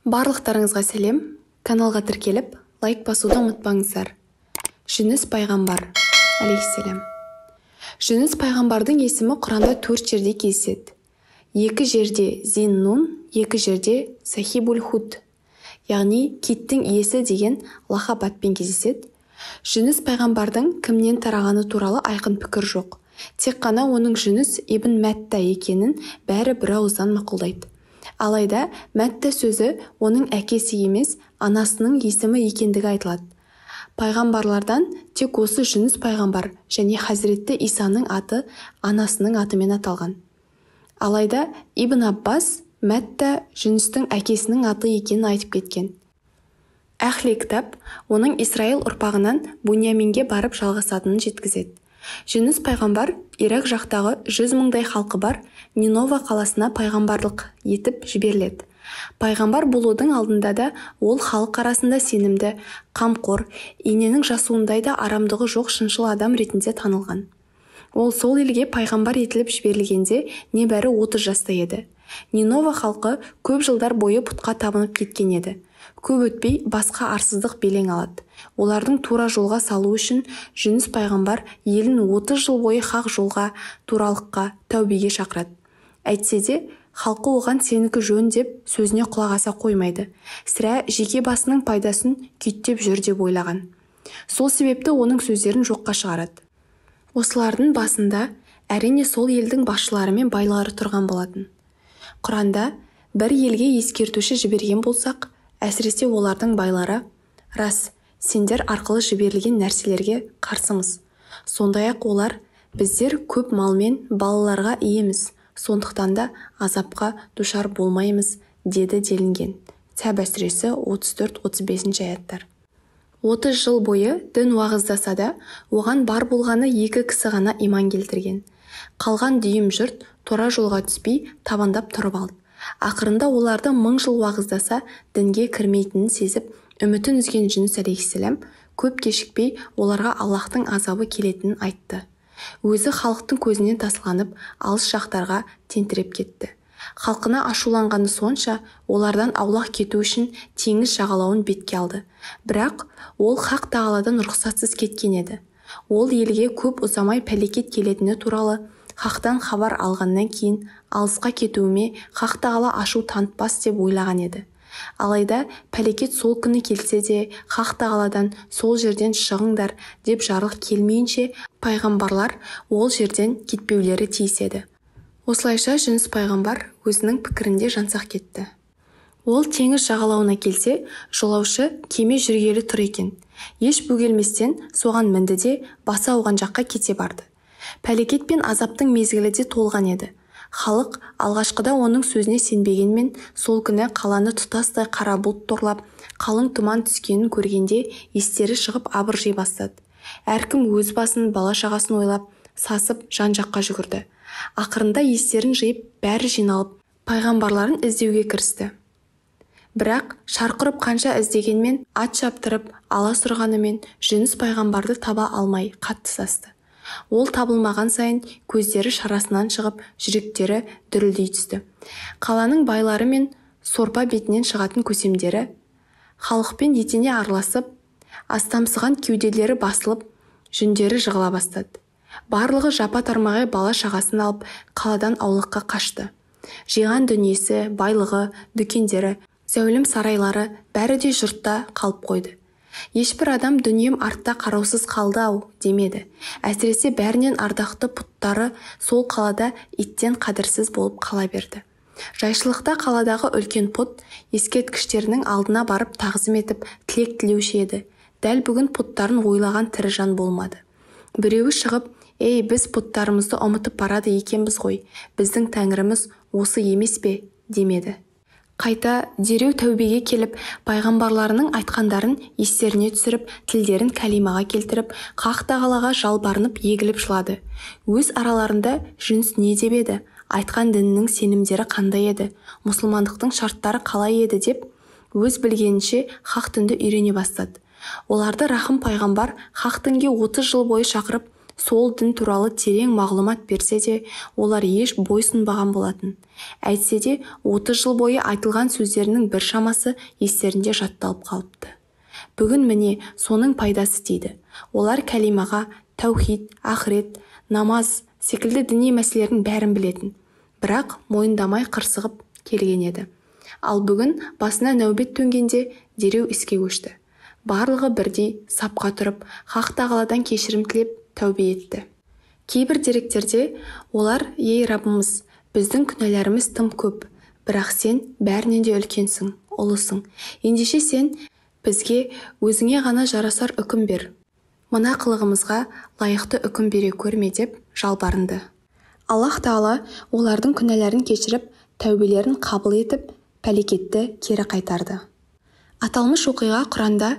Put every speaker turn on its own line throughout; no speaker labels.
Барлықтарыңызға сәлем, каналға тіркеліп, лайк басуды ұмытпаңыздар. Жүніс пайғамбар, алейхиссалам. Жүніс пайғамбардың есімі Құранда 4 жерде кездеседі. 2 жерде Зин-Нун, 2 жерде Сахибуль-Худ, яғни киттің иесі деген лақап атпен кездеседі. Жүніс пайғамбардың кімнен тарағаны туралы айқын пікір жоқ. Тек қана оның Жүніс ибн Мәтта екенін бәрі бір ауыздан мақұлдайды. Алайда Мәтта сөзі оның әкесі емес, анасының есімі екендігі айтылады. Пайғамбарлардан тек осы Жүніс пайғамбар және Хазіретті Исаның аты анасының атымен аталған. Алайда Ибн Аббас Мәтта Жүністің әкесінің аты екенін айтып кеткен. Әхли кітап оның Исраил ұрпағынан Буньяминге барып жалғасатынын жеткізеді. Жүніс пайғамбар Ирак жақтағы 100 мыңдай халқы бар Нинова қаласына пайғамбарлық етіп жіберіледі. Пайғамбар болудың алдында да ол халық арасында сенімді, қамқор, иненің жасуындай да арамдығы жоқ шыншыл адам ретінде танылған. Ол сол елге пайғамбар етіліп жіберілгенде небәрі 30 жаста еді. Нинова халқы көп жылдар бойы пұтқа табынып кеткен еді. Көп өтпей басқа арсыздық белең алады. Олардың тура жолға салу үшін Жүніс пайғамбар елін 30 жыл бойы хақ жолға, туралыққа, тәубеге шақырады. Әйтсе де, халқы оған сенікі жөн деп сөзіне құлақ аса қоймайды. Сірә жеке басының пайдасын күйттеп жүр деп ойлаған. Сол себепті оның сөздерін жоққа шығарады. Осылардың басында әрине сол елдің басшылары мен байлары тұрған болатын. Құранда бір елге ескертуші жіберген болсақ, әсіресе олардың байлары, рас, сендер арқылы жіберілген нәрселерге қарсымыз. Сондай-ақ олар, біздер көп малмен балаларға иеміз, сондықтан да азапқа душар болмаймыз, деді делінген. Сәбә сүресі 34-35 аяттар. 30 жыл бойы дін уағыздаса да, оған бар болғаны 2 кісі ғана иман келтірген. Қалған дүйім жұрт тура жолға түспей табандап тұрып алды. Ақырында оларды 1000 жыл уағыздаса дінге кірмейтінін сезіп, үмітін үзген Жүніс алейхиссалам көп кешікпей оларға Аллахтың азабы келетінін айтты. Өзі халықтың көзінен тасаланып, алыс жақтарға тентіреп кетті. Халқына ашуланғаны сонша, олардан аулақ кету үшін теңіз жағалауын бетке алды. Бірақ ол хақ тағаладан рұқсатсыз кеткен еді. Ол елге көп ұзамай пәлекет келетіні туралы хақтан хабар алғаннан кейін алысқа кетуіме хақ тағала ашу танытпас деп ойлаған еді. Алайда пәлекет сол күні келсе де хақ тағаладан сол жерден шығыңдар деп жарлық келмейінше пайғамбарлар ол жерден кетпеулері тиіс еді. Осылайша Жүніс пайғамбар өзінің пікірінде жансақ кетті. Ол теңіз жағалауына келсе, жолаушы кеме жүргелі тұр екен. Еш бөгелместен соған мінді де басы ауған жаққа кете барды. Пәлекет пен азаптың мезгілі де толған еді. Халық алғашқыда оның сөзіне сенбегенмен, сол күні қаланы тұтастай қара бұлт торлап, қалың тұман түскенін көргенде естері шығып абыржи бастады. Әркім өз басын, бала-шағасын ойлап, сасып жан-жаққа жүгірді. Ақырында естерін жиып, бәрі жиналып, пайғамбарларын іздеуге кірісті. Бірақ шарқырып қанша іздегенмен, ат шаптырып, ала сұрғанымен Жүніс пайғамбарды таба алмай қатты састы. Ол табылмаған сайын көздері шарасынан шығып, жүректері дүрілдей түсті. Қаланың байлары мен сорпа бетінен шығатын көсемдері халықпен етене араласып, астамсыған кеуделері басылып, жүндері жығыла бастады. Барлығы жапа-тармағай бала-шағасын алып, қаладан аулаққа қашты. Жиған дүниесі, байлығы, дүкендері, зәулім сарайлары бәрі де жұртта қалып қойды. Ешбір адам дүнием артта қараусыз қалды-ау демеді. Әсіресе бәрінен ардақты пұттары сол қалада иттен қадірсіз болып қала берді. Жайшылықта қаладағы үлкен пұт ескерткіштерінің алдына барып тағзым етіп тілек тілеуші еді. Дәл бүгін пұттарын ойлаған тірі жан болмады. Біреуі шығып, «Ей, біз пұттарымызды ұмытып барады екенбіз ғой, біздің тәңіріміз осы емес пе?» демеді. Қайта дереу тәубеге келіп, пайғамбарларының айтқандарын естеріне түсіріп, тілдерін кәлимаға келтіріп, хақ тағалаға жалбарынып егіліп жылады. Өз араларында Жүніс не деп еді, айтқан дінінің сенімдері қандай еді, мұсылмандықтың шарттары қалай еді деп, өз білгенінше хақ дінді үйрене бастады. Оларды рахым пайғамбар хақ дінге 30 жыл бойы шақырып, сол дін туралы терең мағлұмат берсе де, олар еш бойсұнбаған болатын. Әйтсе де, 30 жыл бойы айтылған сөздерінің біршамасы естерінде жатталып қалыпты. Бүгін міне соның пайдасы тиді. Олар кәлимаға, тәухид, ақырет, намаз секілді діни мәселелердің бәрін білетін, бірақ мойындамай қырсығып келген еді. Ал бүгін басына нәубет төнгенде дереу іске көшті. Барлығы бірдей сапқа тұрып, Хақ тағаладан кешірім тілеп тәубе етті. Кейбір деректерде олар: «Ей Раббымыз, біздің күнәларымыз тым көп, бірақ сен бәрінен де үлкенсің, ұлысың. Ендеше сен бізге өзіңе ғана жарасар үкім бер. Мына қылығымызға лайықты үкім бере көрме» деп жалбарынды. Аллах Тағала олардың күнәларын кешіріп, тәубелерін қабыл етіп, пәлекетті кері қайтарды. Аталмыш оқиға Құранда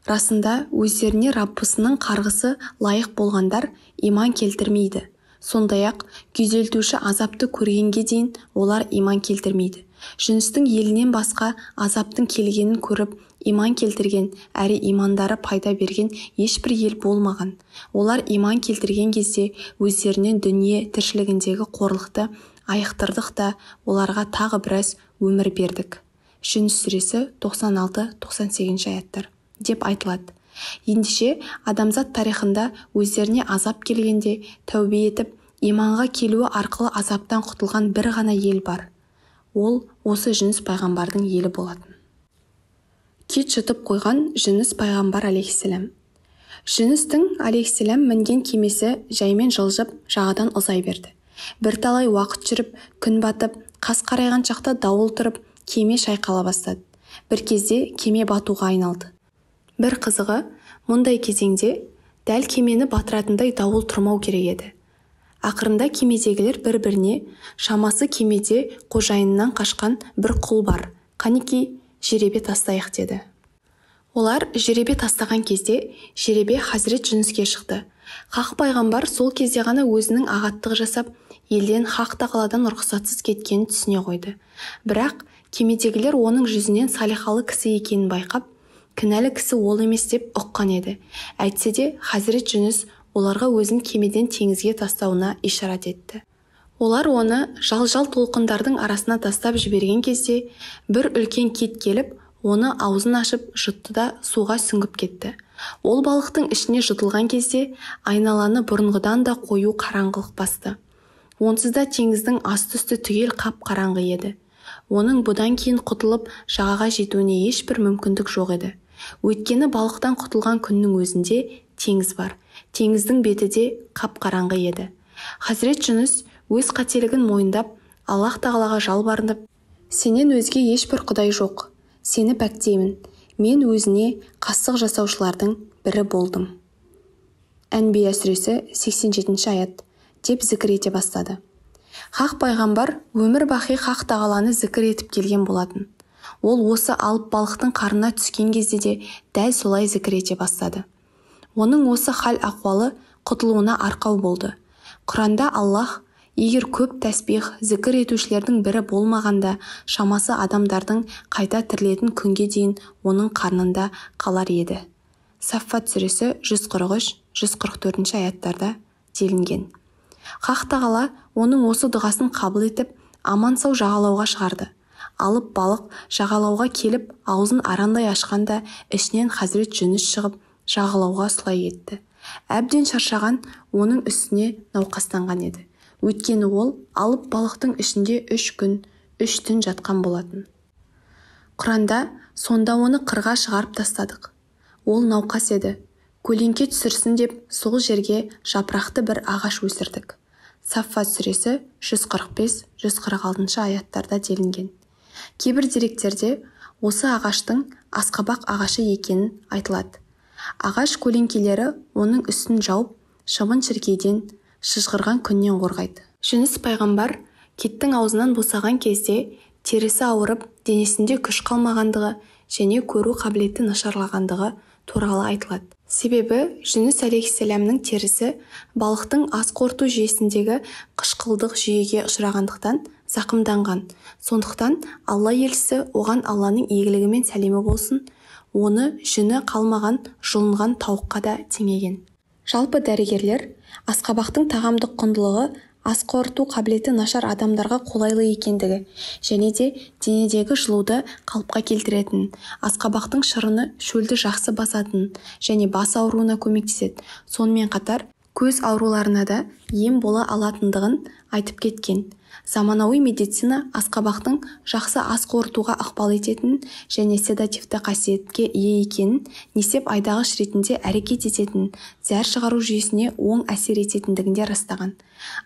расында өздеріне Раббысының қарғысы лайық болғандар иман келтірмейді. Сондай-ақ күйзелтуші азапты көргенге дейін олар иман келтірмейді. Жүністің елінен басқа азаптың келгенін көріп иман келтірген әрі имандары пайда берген ешбір ел болмаған. Олар иман келтірген кезде өздерінен дүние тіршілігіндегі қорлықты айықтырдық та оларға тағы біраз өмір бердік. Жүніс сүресі 96-98 аяттар деп айтылады. Ендеше адамзат тарихында өздеріне азап келгенде тәубе етіп, иманға келуі арқылы азаптан құтылған бір ғана ел бар. Ол осы Жүніс пайғамбардың елі болатын. Кит жұтып қойған Жүніс пайғамбар алейхиссалам. Жүністің алейхиссалам мінген кемесі жаймен жылжып, жағадан ұзай берді. Бірталай уақыт жүріп, күн батып, қас қарайған шақта дауыл тұрып, кеме шайқала бастады. Бір кезде кеме батуға айналды. Бір қызығы, мұндай кезеңде дәл кемені батыратындай дауыл тұрмау керек еді. Ақырында кемедегілер бір-біріне: «Шамасы кемеде қожайынынан қашқан бір құл бар, қанеки жеребе тастайық» деді. Олар жеребе тастаған кезде жеребе Хазірет Жүніске шықты. Хақ пайғамбар сол кезде ғана өзінің ағаттық жасап, елден Хақ тағаладан рұқсатсыз кеткенін түсіне қойды. Бірақ кемедегілер оның жүзінен салихалы кісі екенін байқап, кінәлі кісі ол емес деп ұққан еді. Әйтсе де Хазірет Жүніс оларға өзін кемеден теңізге тастауына ишарат етті. Олар оны жал-жал толқындардың арасына тастап жіберген кезде бір үлкен кит келіп, оны аузын ашып жұтты да суға сүңгіп кетті. Ол балықтың ішіне жұтылған кезде айналаны бұрынғыдан да қою қараңғылық басты. Онсыз да теңіздің асты-үсті түгел қап-қараңғы еді. Оның бұдан кейін құтылып жағаға жетуіне ешбір мүмкіндік жоқ еді. Өйткені балықтан құтылған күннің өзінде теңіз бар. Теңіздің беті де қап-қараңғы еді. Хазірет Жүніс өз қателігін мойындап, Аллах Тағалаға жалбарынып: «Сенен өзге ешбір құдай жоқ. Сені пәктеймін. Мен өзіне қастық жасаушылардың бірі болдым». Әнбия сүресі 87 аят деп зікір ете бастады. Хақ пайғамбар өмір бақи Хақ Тағаланы зікір етіп келген болатын. Ол осы алып балықтың қарына түскен кезде де дәл солай зікір ете бастады. Оның осы хал-ақуалы құтылуына арқау болды. Құранда Аллах: «Егер көп тәсбих, зікір етушілердің бірі болмағанда, шамасы адамдардың қайта тірілетін күнге дейін оның қарнында қалар еді». Саффат сүресі 143-144 аяттарда делінген. Хақ Тағала оның осы дұғасын қабыл етіп, аман-сау жағалауға шығарды. Алып балық жағалауға келіп, аузын арандай ашқанда, ішінен Хазірет Жүніс шығып, жағалауға сұлай кетті. Әбден шаршаған оның үстіне науқастанған еді. Өйткені ол алып балықтың ішінде 3 күн, 3 түн жатқан болатын. Құранда сонда оны қырға шығарып тастадық. Ол науқас еді. Көлеңке түсірсін деп сол жерге жапырақты бір ағаш өсірдік. Саффат сүресі 145-146 аяттарда делінген. Кейбір деректерде осы ағаштың асқабақ ағашы екенін айтылады. Ағаш көлеңкелері оның үстін жауып, шыбын-шіркейден, шыжғырған күннен қорғайды. Жүніс пайғамбар киттің аузынан босаған кезде терісі ауырып, денесінде күш қалмағандығы және көру қабілеті нашарлағандығы туралы айтылады. Себебі Жүніс алейхиссаламның терісі балықтың ас қорыту жүйесіндегі қышқылдық жүйеге ұшырағандықтан зақымданған. Сондықтан Алла елшісі оған Алланың игілігі мен сәлемі болсын, оны жүні қалмаған жұлынған тауыққа да теңеген. Жалпы дәрігерлер асқабақтың тағамдық құндылығы ас қорыту қабілеті нашар адамдарға қолайлы екендігі және де денедегі жылуды қалыпқа келтіретін, асқабақтың шырыны шөлді жақсы басатын және бас ауруына көмектеседі. Сонымен қатар көз ауруларына да ем бола алатындығын айтып кеткен. Заманауи медицина асқабақтың жақсы ас қорытуға ықпал ететінін және седативті қасиетке ие екенін, несеп айдағыш ретінде әрекет ететін, зәр шығару жүйесіне оң әсер ететіндігінде растаған.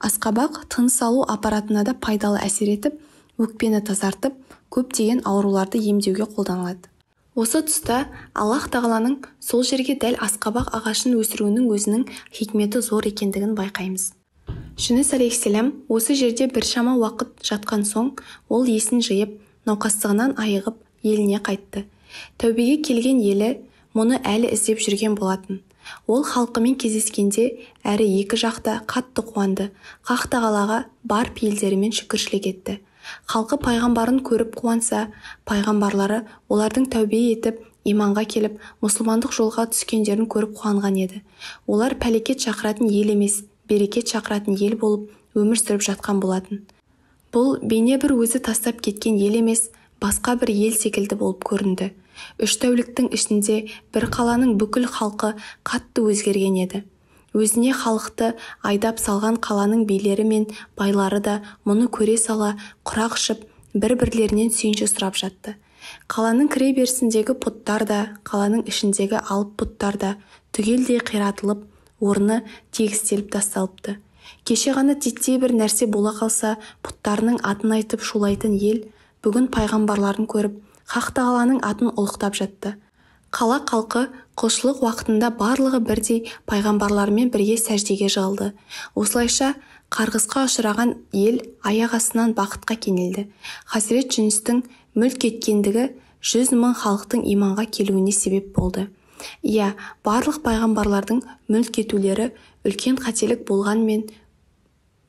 Асқабақ тыныс алу аппаратына да пайдалы әсер етіп, өкпені тазартып, көптеген ауруларды емдеуге қолданылады. Осы тұста Аллах тағаланың сол жерге дәл асқабақ ағашын өсіруінің өзінің хикметі зор екендігін байқаймыз. Жүніс алейхиссалам осы жерде біршама уақыт жатқан соң, ол есін жиып, науқастығынан айығып, еліне қайтты. Тәубеге келген елі мұны әлі іздеп жүрген болатын. Ол халқымен кездескенде әрі екі жақта қатты қуанды, Хақ тағалаға бар пейілдерімен шүкіршілік етті. Халқы пайғамбарын көріп қуанса, пайғамбарлары олардың тәубе етіп, иманға келіп, мұсылмандық жолға түскендерін көріп қуанған еді. Олар пәлекет шақыратын ел емес, берекет шақыратын ел болып өмір сүріп жатқан болатын. Бұл бейне бір өзі тастап кеткен ел емес, басқа бір ел секілді болып көрінді. 3 тәуліктің ішінде бір қаланың бүкіл халқы қатты өзгерген еді. Өзіне халықты айдап салған қаланың билері мен байлары да мұны көре сала құрақ ұшып, бір-бірлерінен сүйінші сұрап жатты. Қаланың кіре берісіндегі пұттар да, қаланың ішіндегі алып пұттар да түгелдей қиратылып, орны тегістеліп тасталыпты. Кеше ғана титтей бір нәрсе бола қалса, пұттарының атын айтып шулайтын ел, бүгін пайғамбарларын көріп, Хақ тағаланың атын ұлықтап жатты. Қала халқы құлшылық уақытында барлығы бірдей пайғамбарлармен бірге сәждеге жығылды. Осылайша қарғысқа ұшыраған ел аяқ астынан бақытқа кенелді. Хазірет Жүністің мүлт кеткендігі 100 мың халықтың иманға келуіне себеп болды. Иә, барлық пайғамбарлардың мүлт кетулері үлкен қателік болғанмен,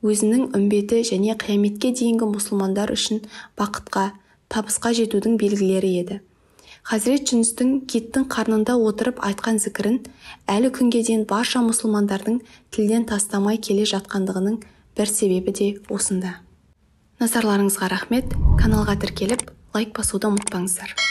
өзінің үмбеті және қияметке дейінгі мұсылмандар үшін бақытқа, табысқа жетудің белгілері еді. Хазірет Жүністің киттің қарнында отырып айтқан зікірін әлі күнге дейін барша мұсылмандардың тілден тастамай келе жатқандығының бір себебі де осында. Назарларыңызға рахмет. Каналға тіркеліп, лайк басуды ұмытпаңыздар.